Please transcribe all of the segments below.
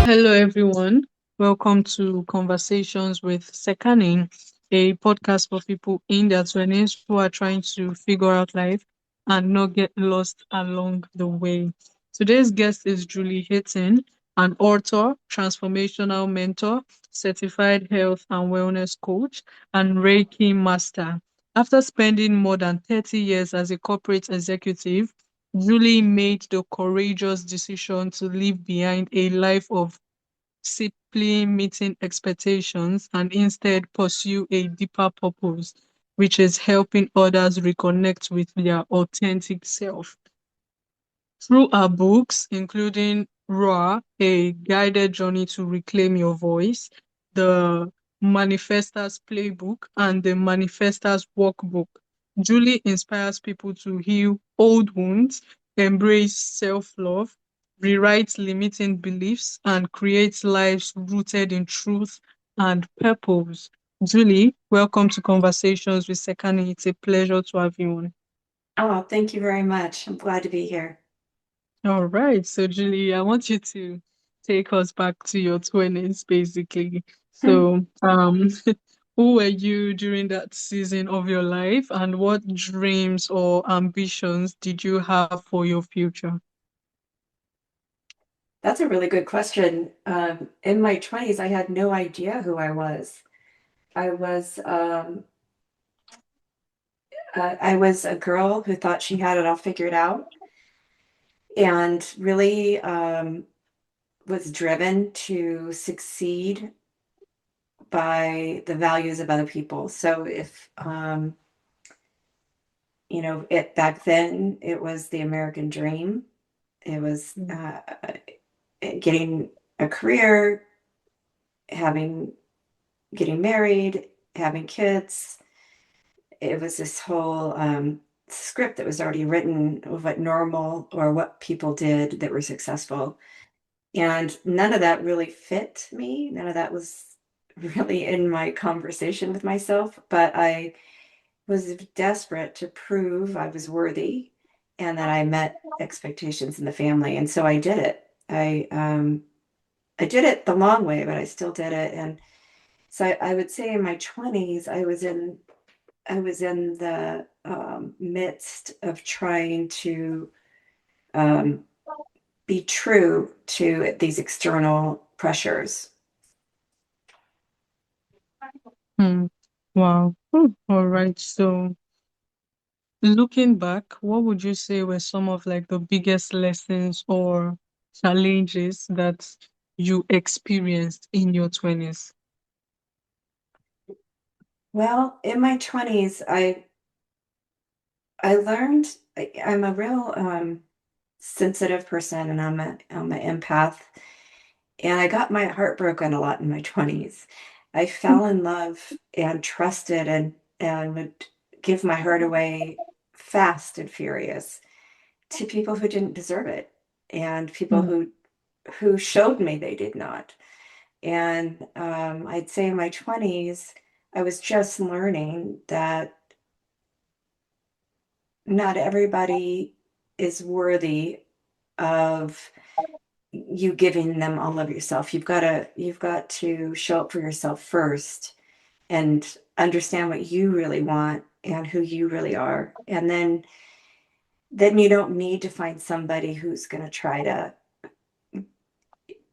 Hello, everyone. Welcome to Conversations with Sekani, a podcast for people in their 20s who are trying to figure out life and not get lost along the way. Today's guest is Julie Hitton, an author, transformational mentor, certified health and wellness coach, and Reiki master. After spending more than 30 years as a corporate executive, Julie made the courageous decision to leave behind a life of simply meeting expectations and instead pursue a deeper purpose, which is helping others reconnect with their authentic self. Through our books, including Raw, a guided journey to reclaim your voice, the Manifestors Playbook, and the Manifestors Workbook, Julie inspires people to heal old wounds, embrace self love, rewrite limiting beliefs, and create lives rooted in truth and purpose. Julie, welcome to Conversations with Sekani. It's a pleasure to have you on. Oh, thank you very much. I'm glad to be here. All right. So, Julie, I want you to take us back to your 20s, basically. So, who were you during that season of your life, and what dreams or ambitions did you have for your future? That's a really good question. In my 20s, I had no idea who I was. I was I was a girl who thought she had it all figured out and really was driven to succeed by the values of other people. So if it back then it was the American dream. It was Mm. getting a career, having getting married, having kids. It was this whole script that was already written of what normal or what people did that were successful. And none of that really fit me. None of that was really in my conversation with myself. But I was desperate to prove I was worthy and that I met expectations in the family. And so I did it. I did it the long way, but I still did it. And so I would say in my 20s, I was in the midst of trying to um, be true to these external pressures. Hmm. Wow. All right. So, looking back, what would you say were some of like the biggest lessons or challenges that you experienced in your 20s? Well, in my 20s, I learned I'm a real sensitive person, and I'm an empath, and I got my heart broken a lot in my 20s. I fell in love and trusted and would give my heart away fast and furious to people who didn't deserve it and people Mm, who showed me they did not. And I'd say in my 20s, I was just learning that not everybody is worthy of you giving them all of yourself. You've got to show up for yourself first and understand what you really want and who you really are. And then you don't need to find somebody who's going to try to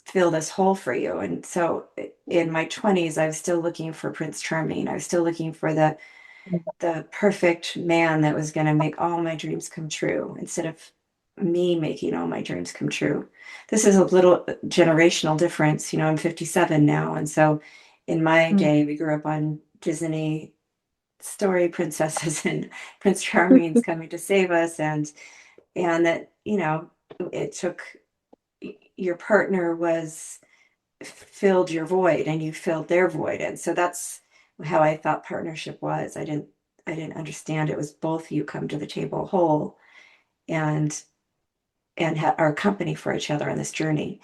fill this hole for you. And so in my 20s, I was still looking for Prince Charming. I was still looking for the perfect man that was going to make all my dreams come true instead of me making all my dreams come true. This is a little generational difference. I'm 57 now. And so in my mm, day, we grew up on Disney story princesses and Prince Charming's coming to save us. And that, it took your partner was filled your void and you filled their void. And so that's how I thought partnership was. I didn't understand it was both you come to the table whole and our company for each other on this journey.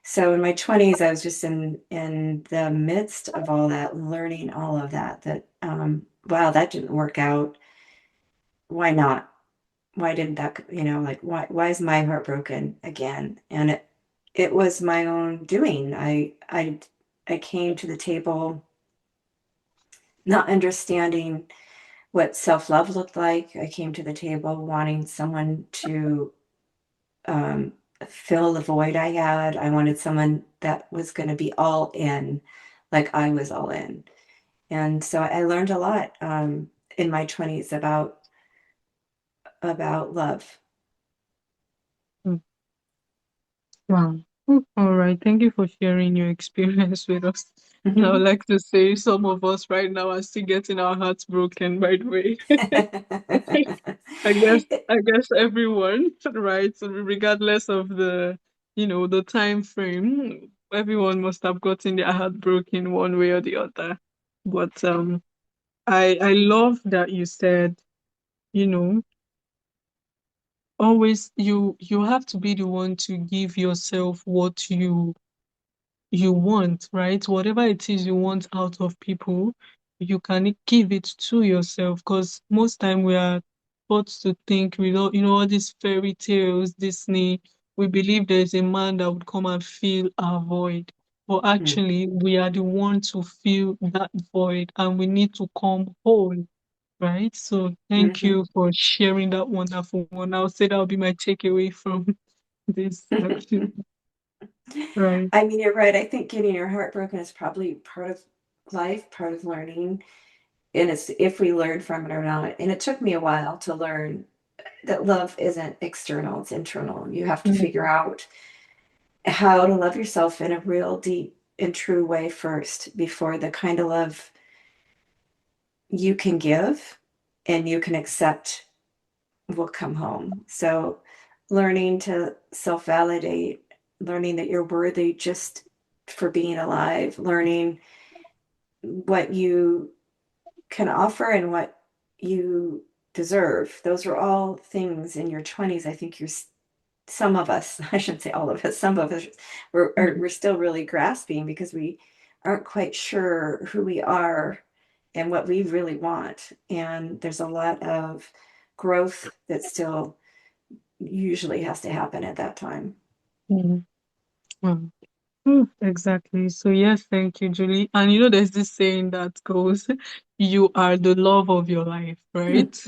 So in my 20s, I was just in the midst of all that, learning all of that wow, that didn't work out. Why not? Why didn't that, like why is my heart broken again? And it was my own doing. I came to the table not understanding what self-love looked like. I came to the table wanting someone to um, fill the void I had. I wanted someone that was going to be all in, like I was all in. And so I learned a lot in my 20s about love. Mm. Wow. All right. Thank you for sharing your experience with us. And I would like to say some of us right now are still getting our hearts broken, by the way. I guess everyone, right? So regardless of the time frame, everyone must have gotten their heart broken one way or the other. But I love that you said, you know, always you have to be the one to give yourself what you want, right? Whatever it is you want out of people, you can give it to yourself. Because most time we are taught to think we don't, all these fairy tales, Disney, we believe there's a man that would come and fill our void. But actually, we are the one to fill that void and we need to come whole, right? So thank Mhm. you for sharing that wonderful one. I'll say that'll be my takeaway from this actually. Right. I mean, you're right. I think getting your heart broken is probably part of life, part of learning. And it's if we learn from it or not. And it took me a while to learn that love isn't external, it's internal. You have to figure Mm, out how to love yourself in a real deep and true way first before the kind of love you can give and you can accept will come home. So learning to self-validate, learning that you're worthy just for being alive, learning what you can offer and what you deserve. Those are all things in your 20s. I think some of us, I shouldn't say all of us, some of us mm, we're still really grasping because we aren't quite sure who we are and what we really want. And there's a lot of growth that still usually has to happen at that time. mm, mm. Exactly. So yes, thank you, Julie. And there's this saying that goes, you are the love of your life, Mhm. right?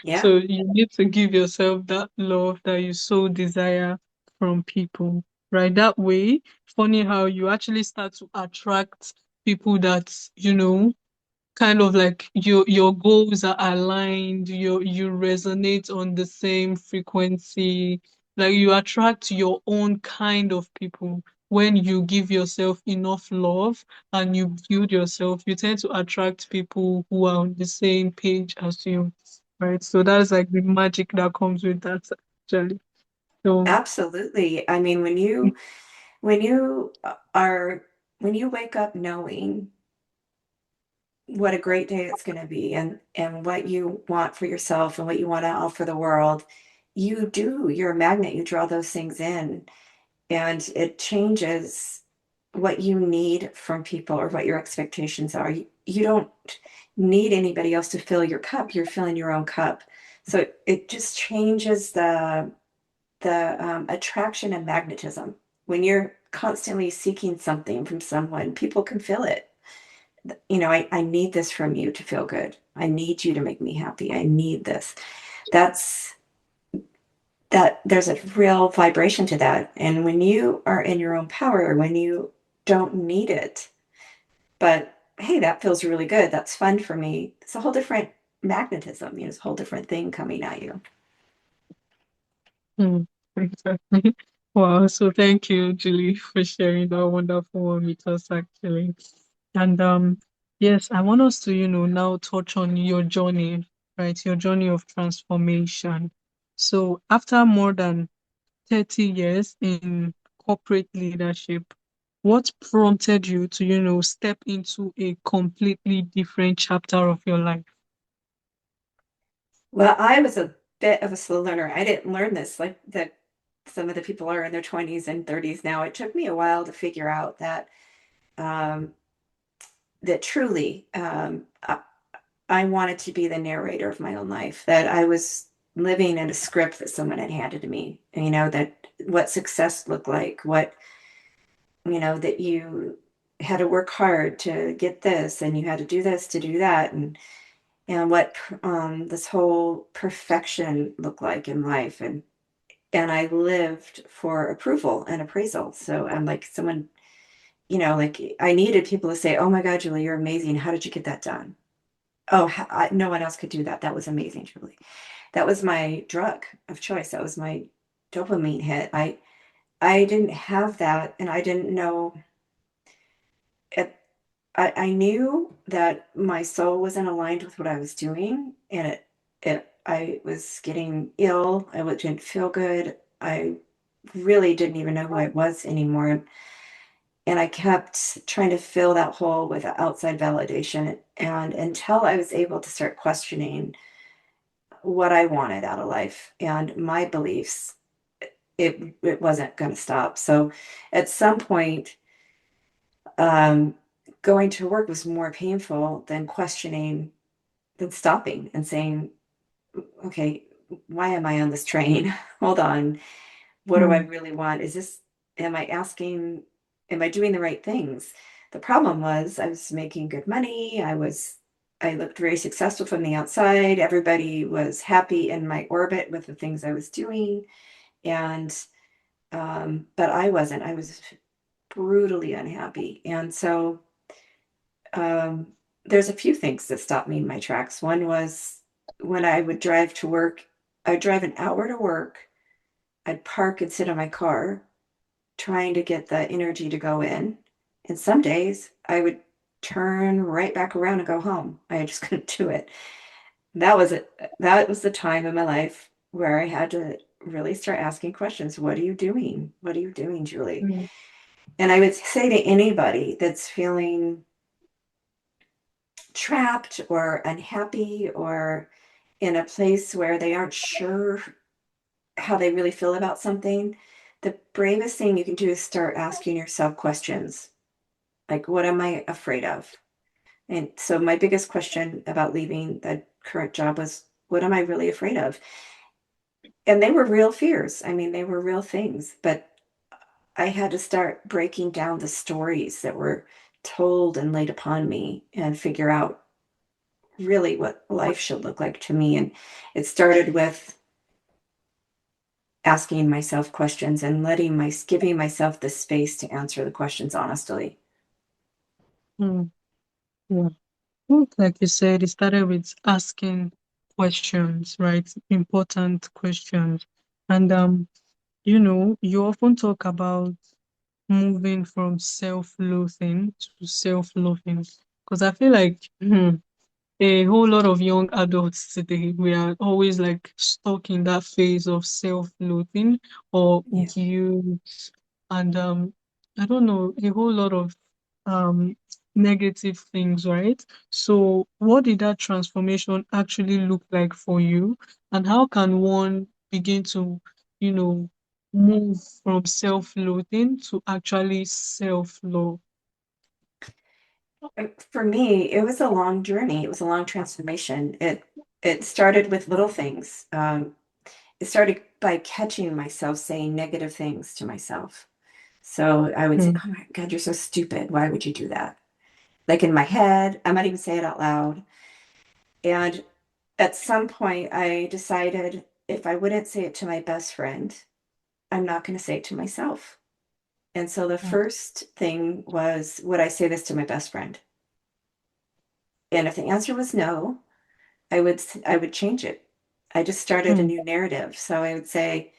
Yeah, So you need to give yourself that love that you so desire from people, right? That way, funny how you actually start to attract people that, kind of like your goals are aligned, you resonate on the same frequency, like you attract your own kind of people. When you give yourself enough love and you build yourself, you tend to attract people who are on the same page as you, right? So that's like the magic that comes with that actually. So absolutely. I mean, when you are when you wake up knowing what a great day it's going to be and what you want for yourself and what you want to offer the world, you're a magnet, you draw those things in, and it changes what you need from people or what your expectations are. You don't need anybody else to fill your cup, you're filling your own cup. So it just changes the attraction and magnetism. When you're constantly seeking something from someone, people can feel it. I need this from you to feel good. I need you to make me happy. I need this. That's that there's a real vibration to that. And when you are in your own power, when you don't need it, but hey, that feels really good. That's fun for me. It's a whole different magnetism. It's a whole different thing coming at you. mm, exactly. Wow. So thank you, Julie, for sharing that wonderful one with us actually. And yes, I want us to, now touch on your journey, right? Your journey of transformation. So after more than 30 years in corporate leadership, what prompted you to, step into a completely different chapter of your life? Well, I was a bit of a slow learner. I didn't learn this like that some of the people are in their 20s and 30s now. It took me a while to figure out um, that truly I wanted to be the narrator of my own life, that I was living in a script that someone had handed to me, that what success looked like, what, that you had to work hard to get this and you had to do this to do that, and what this whole perfection looked like in life. And I lived for approval and appraisal. So I'm like someone, like I needed people to say, "Oh my God, Julie, you're amazing. How did you get that done?" Oh, no one else could do that. That was amazing, Julie. That was my drug of choice. That was my dopamine hit. I didn't have that, and I didn't know it. I knew that my soul wasn't aligned with what I was doing, and I was getting ill. Didn't feel good. I really didn't even know who I was anymore. And I kept trying to fill that hole with outside validation. And until I was able to start questioning what I wanted out of life and my beliefs, it wasn't going to stop. So at some point, um, going to work was more painful than questioning, than stopping and saying, okay, why am I on this train? Hold on. What do I Mm, really want? Am I asking, am I doing the right things? The problem was I was making good money. I looked very successful from the outside. Everybody was happy in my orbit with the things I was doing. And, but I wasn't. I was brutally unhappy. And so, um, there's a few things that stopped me in my tracks. One was when I would drive to work, I'd drive an hour to work. I'd park and sit in my car trying to get the energy to go in. And some days I would turn right back around and go home. I just couldn't do it. That was it. That was the time in my life where I had to really start asking questions. What are you doing? What are you doing, Julie? mm, And I would say to anybody that's feeling trapped or unhappy or in a place where they aren't sure how they really feel about something, the bravest thing you can do is start asking yourself questions. Like, what am I afraid of? And so my biggest question about leaving the current job was, what am I really afraid of? And they were real fears. I mean, they were real things, but I had to start breaking down the stories that were told and laid upon me and figure out really what life should look like to me. And it started with asking myself questions and giving myself the space to answer the questions honestly. mm, yeah. Like you said, it started with asking questions, right? Important questions. And you often talk about moving from self-loathing to self-loving. Because I feel like a whole lot of young adults today, we are always like stuck in that phase of self-loathing or Yeah. guilt, and I don't know, a whole lot of um negative things, right? So what did that transformation actually look like for you, and how can one begin to, you know, move from self-loathing to actually self-love? For me, it was a long journey. It was a long transformation. It started with little things. It started by catching myself saying negative things to myself. So I would say, Mm, "Oh my God, you're so stupid. Why would you do that?" Like in my head, I might even say it out loud. And at some point, I decided if I wouldn't say it to my best friend, I'm not going to say it to myself. And so the mm, first thing was, would I say this to my best friend? And if the answer was no, I would change it. I just started a mm, new narrative. So I would say,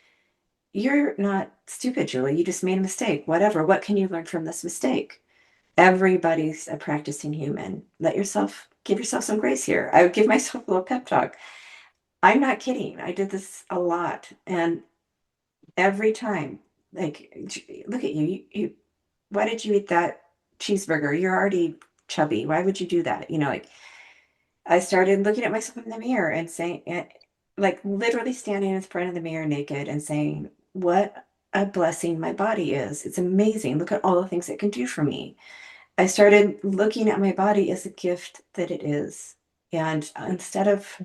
"You're not stupid, Julie. You just made a mistake. Whatever. What can you learn from this mistake?" Everybody's a practicing human. Give yourself some grace here. I would give myself a little pep talk. I'm not kidding. I did this a lot. And every time, like, look at you. Why did you eat that cheeseburger? You're already chubby. Why would you do that? Like I started looking at myself in the mirror and saying, like literally standing in front of the mirror naked and saying, what a blessing my body is. It's amazing. Look at all the things it can do for me. I started looking at my body as a gift that it is. And instead of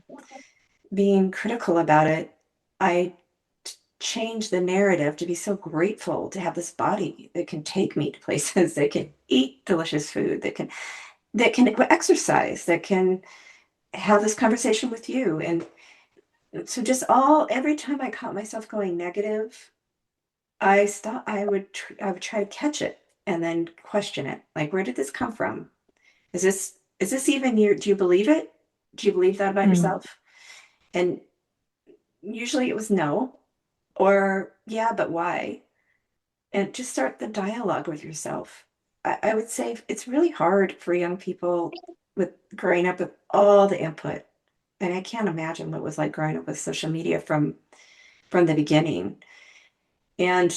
being critical about it, I change the narrative to be so grateful to have this body that can take me to places, that can eat delicious food, that can exercise, that can have this conversation with you. And so just every time I caught myself going negative, I would try to catch it and then question it. Like, where did this come from? Is this even you? Do you believe it? Do you believe that about Mm. yourself? And usually it was no, or yeah, but why? And just start the dialogue with yourself. I would say it's really hard for young people with growing up with all the input. And I can't imagine what it was like growing up with social media from the beginning. And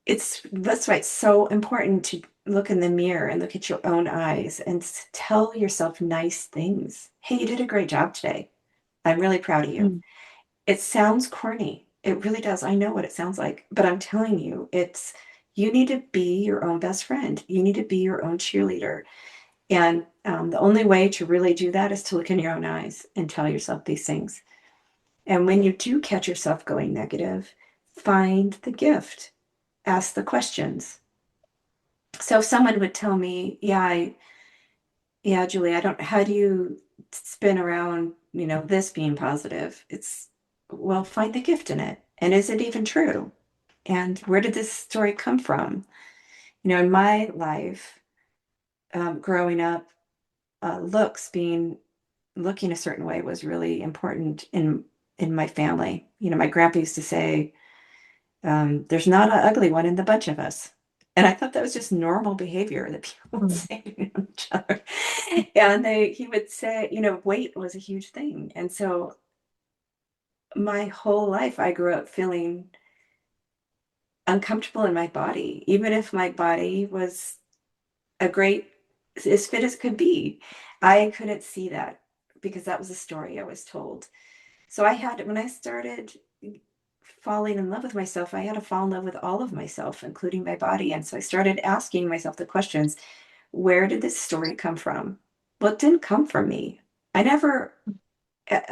that's why it's so important to look in the mirror and look at your own eyes and tell yourself nice things. Hey, you did a great job today. I'm really proud of you. Mm. It sounds corny. It really does. I know what it sounds like, but I'm telling you, you need to be your own best friend. You need to be your own cheerleader. And the only way to really do that is to look in your own eyes and tell yourself these things. And when you do catch yourself going negative, find the gift, ask the questions. So if someone would tell me, yeah, Julie, how do you spin around, this being positive? Well, find the gift in it. And is it even true? And where did this story come from? In my life, growing up, looking a certain way was really important in my family. My grandpa used to say, there's not an ugly one in the bunch of us. And I thought that was just normal behavior that people would Mm. say to each other. And he would say, weight was a huge thing. And so my whole life, I grew up feeling uncomfortable in my body, even if my body was as fit as could be. I couldn't see that because that was the story I was told. So when I started falling in love with myself, I had to fall in love with all of myself, including my body. And so I started asking myself the questions, where did this story come from? Well, it didn't come from me. I never,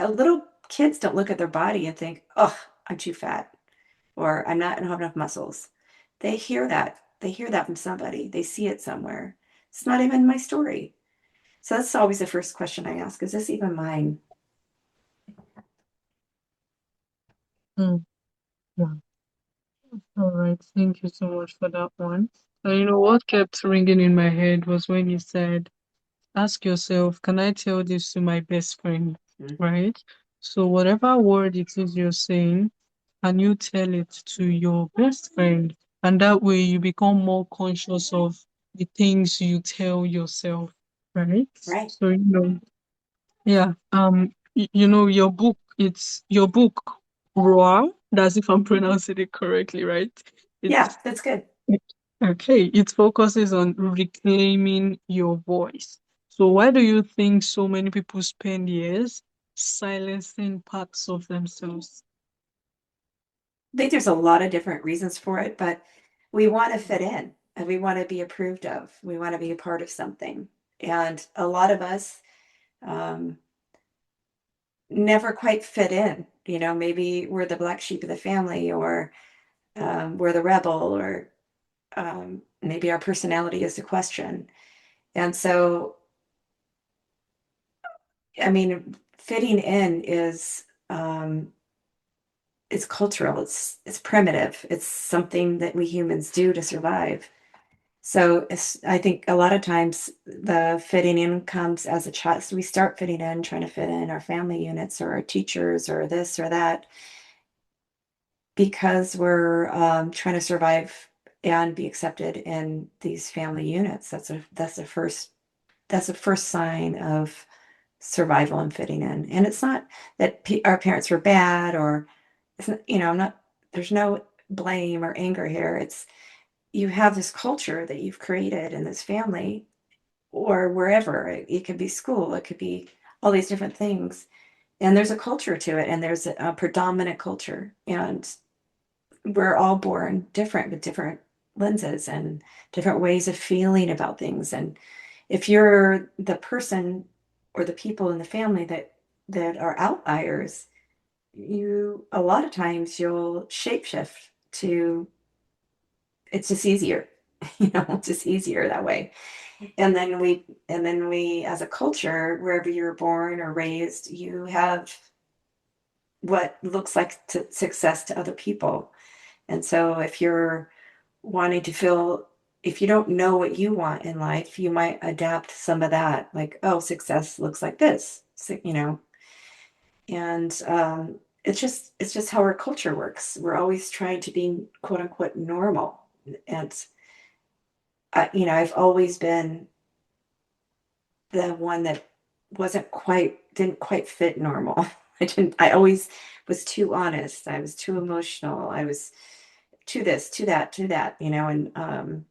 little kids don't look at their body and think, oh, I'm too fat or I don't have enough muscles. They hear that. They hear that from somebody. They see it somewhere. It's not even my story. So that's always the first question I ask. Is this even mine? Mm. Yeah. All right. Thank you so much for that one. And what kept ringing in my head was when you said, ask yourself, can I tell this to my best friend? Mm. Right? So whatever word it is you're saying, can you tell it to your best friend? And that way you become more conscious of the things you tell yourself, right? Right. So, yeah. Your book, Raw, that's if I'm pronouncing it correctly, right? Yeah, It's that's good. okay. It focuses on reclaiming your voice. So why do you think so many people spend years silencing parts of themselves? I think there's a lot of different reasons for it, but we want to fit in and we want to be approved of. We want to be a part of something. And a lot of us um, never quite fit in. Maybe we're the black sheep of the family, or we're the rebel, or maybe our personality is the question. And so, I mean, fitting in it's cultural. It's primitive. It's something that we humans do to survive. So I think a lot of times the fitting in comes as a child. So we start fitting in, trying to fit in our family units or our teachers or this or that because we're trying to survive and be accepted in these family units. That's the first sign of survival and fitting in. And it's not that our parents were bad or it's not, I'm not. There's no blame or anger here. It's you have this culture that you've created in this family or wherever. It could be school, it could be all these different things. And there's a culture to it, and there's a predominant culture. And we're all born different with different lenses and different ways of feeling about things. And if you're the person or the people in the family that are outliers, a lot of times you'll shapeshift to, it's just easier, it's just easier that way. And then we as a culture, wherever you're born or raised, you have what looks like success to other people. And so if you're wanting to feel, if you don't know what you want in life, you might adapt some of that, like, oh, success looks like this, so. And it's just how our culture works. We're always trying to be quote unquote normal. And I've always been the one that didn't quite fit normal. I always was too honest. I was too emotional. I was too this, too that, and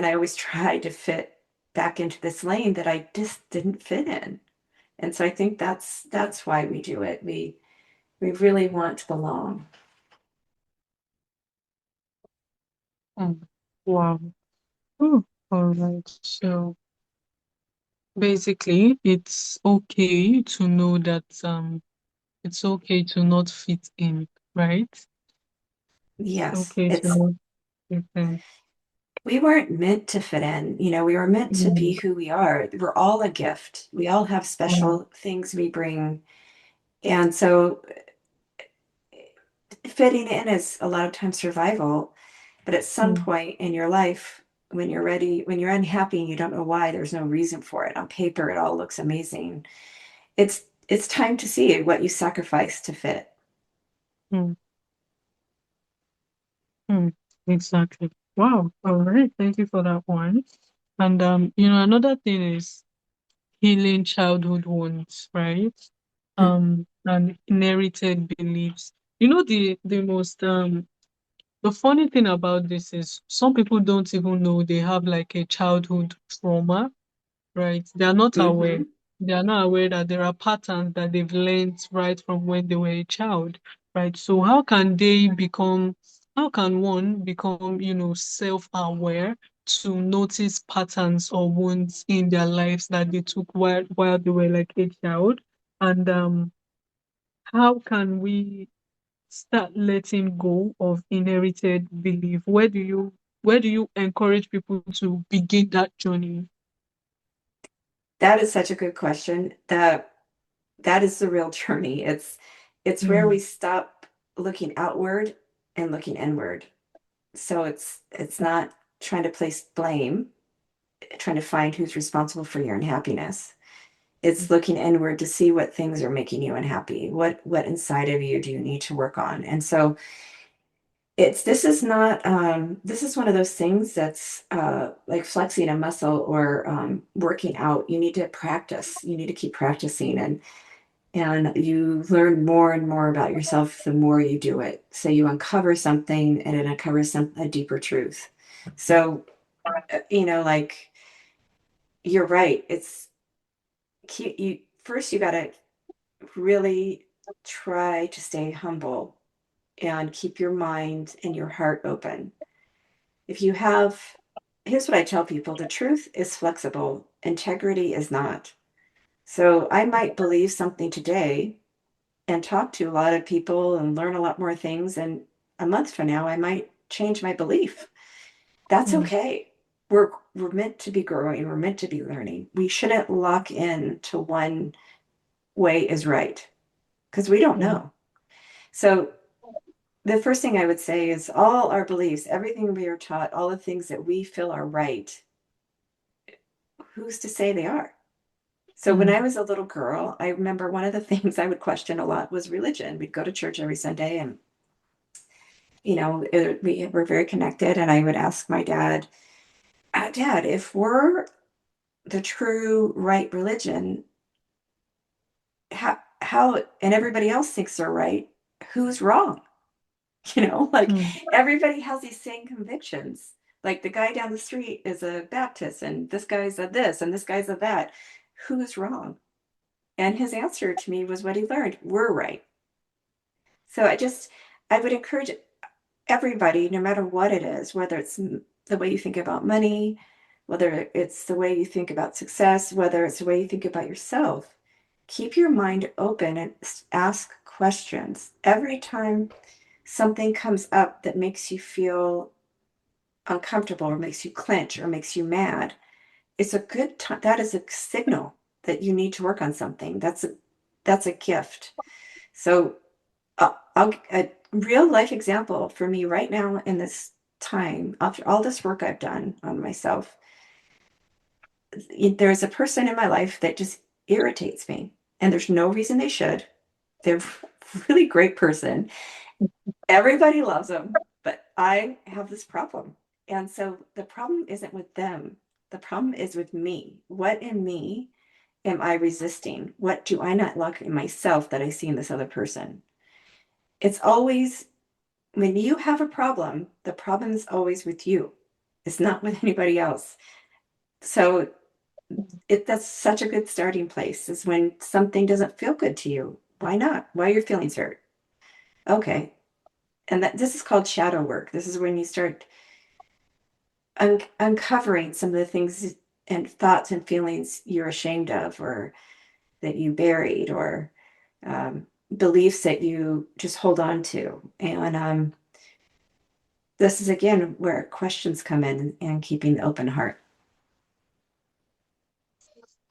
I always tried to fit back into this lane that I just didn't fit in. And so I think that's why we do it. We really want to belong. Mm. Wow. Oh, all right. So basically, it's okay to know that it's okay to not fit in, right? It's Yes, okay to it's not fit in. we weren't meant to fit in. We were meant to be Mm, who we are. We're all a gift. We all have mm, special things we bring. And so fitting in is a lot of times survival, but at some mm, point in your life, when you're ready, when you're unhappy and you don't know why, there's no reason for it. On paper, it all looks amazing. It's time to see what you sacrifice to fit. mm, mm. Exactly. Wow. All right. Thank you for that one. And another thing is healing childhood wounds, right? And inherited beliefs. The funny thing about this is some people don't even know they have like a childhood trauma, right? They are not aware. Mm-hmm. They are not aware that there are patterns that they've learned right from when they were a child, right? So how can one become, self-aware to notice patterns or wounds in their lives that they took while they were like a child? And how can we start letting go of inherited belief? Where do you encourage people to begin that journey? That is such a good question. That is the real journey. It's where we Mm, stop looking outward and looking inward. So it's not trying to place blame, trying to find who's responsible for your unhappiness. It's looking inward to see what things are making you unhappy. What inside of you do you need to work on? And so it's this is not this is one of those things that's like flexing a muscle or working out. You need to practice. You need to keep practicing, and you learn more and more about yourself the more you do it. So you uncover something, and it uncovers a deeper truth. So like, you're right. It's you first. You got to really try to stay humble and keep your mind and your heart open. If you have, here's what I tell people: the truth is flexible, integrity is not. So I might believe something today and talk to a lot of people and learn a lot more things. And a month from now, I might change my belief. That's mm, okay. We're meant to be growing. We're meant to be learning. We shouldn't lock in to one way is right because we don't mm, know. So the first thing I would say is all our beliefs, everything we are taught, all the things that we feel are right, who's to say they are? So when I mm, was a little girl, I remember one of the things I would question a lot was religion. We'd go to church every Sunday, and we were very connected. And I would ask my dad, Dad, if we're the true right religion, how, and everybody else thinks they're right, who's wrong? Like, mm, everybody has these same convictions. Like, the guy down the street is a Baptist, and this guy's a this, and this guy's a that. Who's wrong? And his answer to me was what he learned: we're right. So I would encourage everybody, no matter what it is, whether it's the way you think about money, whether it's the way you think about success, whether it's the way you think about yourself, keep your mind open and ask questions. Every time something comes up that makes you feel uncomfortable or makes you clench or makes you mad, it's a good time. That is a signal that you need to work on something. That's a gift. So a real life example for me right now in this time, after all this work I've done on myself, there's a person in my life that just irritates me, and there's no reason they should. They're a really great person. Everybody loves them, but I have this problem. And so the problem isn't with them. The problem is with me. What in me am I resisting? What do I not like in myself that I see in this other person? It's always when you have a problem, the problem is always with you. It's not with anybody else. So that's such a good starting place is when something doesn't feel good to you. Why not? Why are your feelings hurt? Okay. And this is called shadow work. This is when you start uncovering some of the things and thoughts and feelings you're ashamed of or that you buried or beliefs that you just hold on to. And this is again where questions come in and keeping the open heart.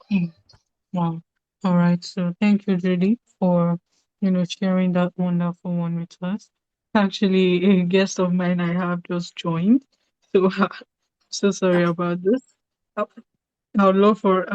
Hmm. Wow. All right. So thank you, Judy, for sharing that wonderful one with us. Actually, a guest of mine I have just joined. So so sorry Okay. about this. I I would love for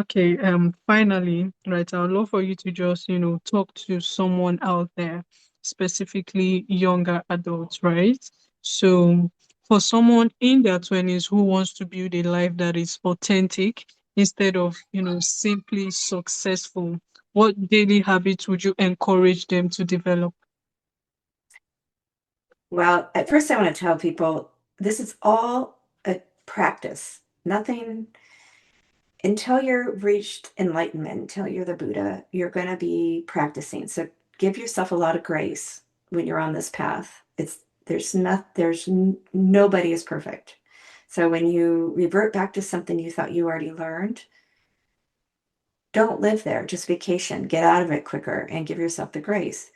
finally, right, I would love for you to just, talk to someone out there, specifically younger adults, right? So for someone in their 20s who wants to build a life that is authentic instead of, simply successful, what daily habits would you encourage them to develop? Well, at first, I want to tell people this is all a practice. Nothing until you're reached enlightenment, until you're the Buddha, you're going to be practicing. So give yourself a lot of grace when you're on this path. Nobody is perfect. So when you revert back to something you thought you already learned, don't live there. Just vacation. Get out of it quicker and give yourself the grace.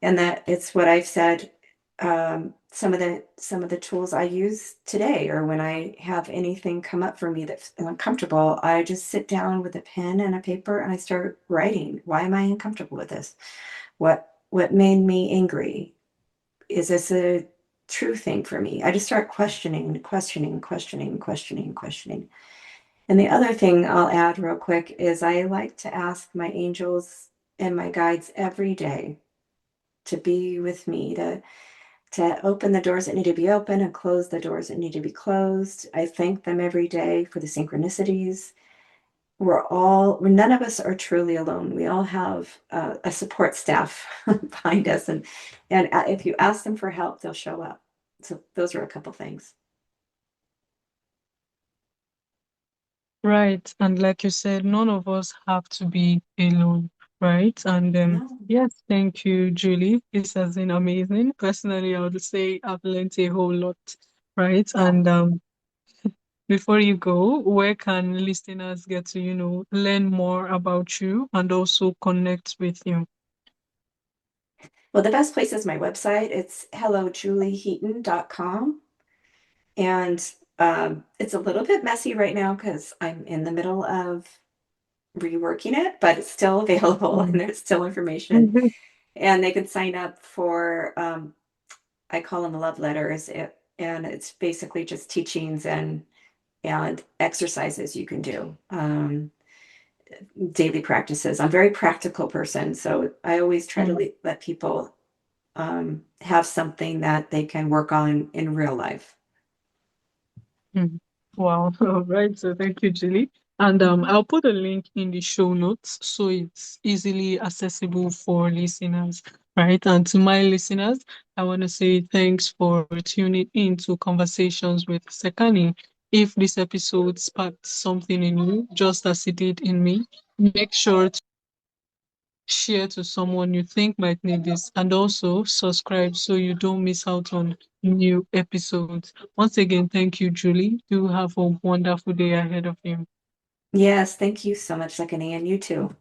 And that it's what I've said. Some of the tools I use today, or when I have anything come up for me that's uncomfortable, I just sit down with a pen and a paper and I start writing. Why am I uncomfortable with this? What made me angry? Is this a true thing for me? I just start questioning, questioning, questioning, questioning, questioning. And the other thing I'll add real quick is I like to ask my angels and my guides every day to be with me, to open the doors that need to be open and close the doors that need to be closed. I thank them every day for the synchronicities. None of us are truly alone. We all have a support staff behind us. And if you ask them for help, they'll show up. So those are a couple things. Right. And like you said, none of us have to be alone, right? And No. yes, thank you, Julie. This has been amazing. Personally, I would say I've learned a whole lot, right? Oh, And before you go, where can listeners get to, learn more about you and also connect with you? well, the best place is my website. It's hellojulieheaton.com. And it's a little bit messy right now because I'm in the middle of reworking it, but it's still available and Mm. there's still information. And they can sign up for, I call them love letters. And it's basically just teachings and exercises you can do, daily practices. I'm a very practical person. So I always try to Mm. let people have something that they can work on in real life. Mm. Wow. All right. So thank you, Julie. And Mhm. I'll put a link in the show notes so it's easily accessible for listeners, right? And to my listeners, I want to say thanks for tuning in to Conversations with Sekani. If this episode sparked something in you, just as it did in me, make sure to share to someone you think might need this, and also subscribe so you don't miss out on new episodes. Once again, thank you, Julie. Do have a wonderful day ahead of you. Yes, thank you so much, Sekani, and you too.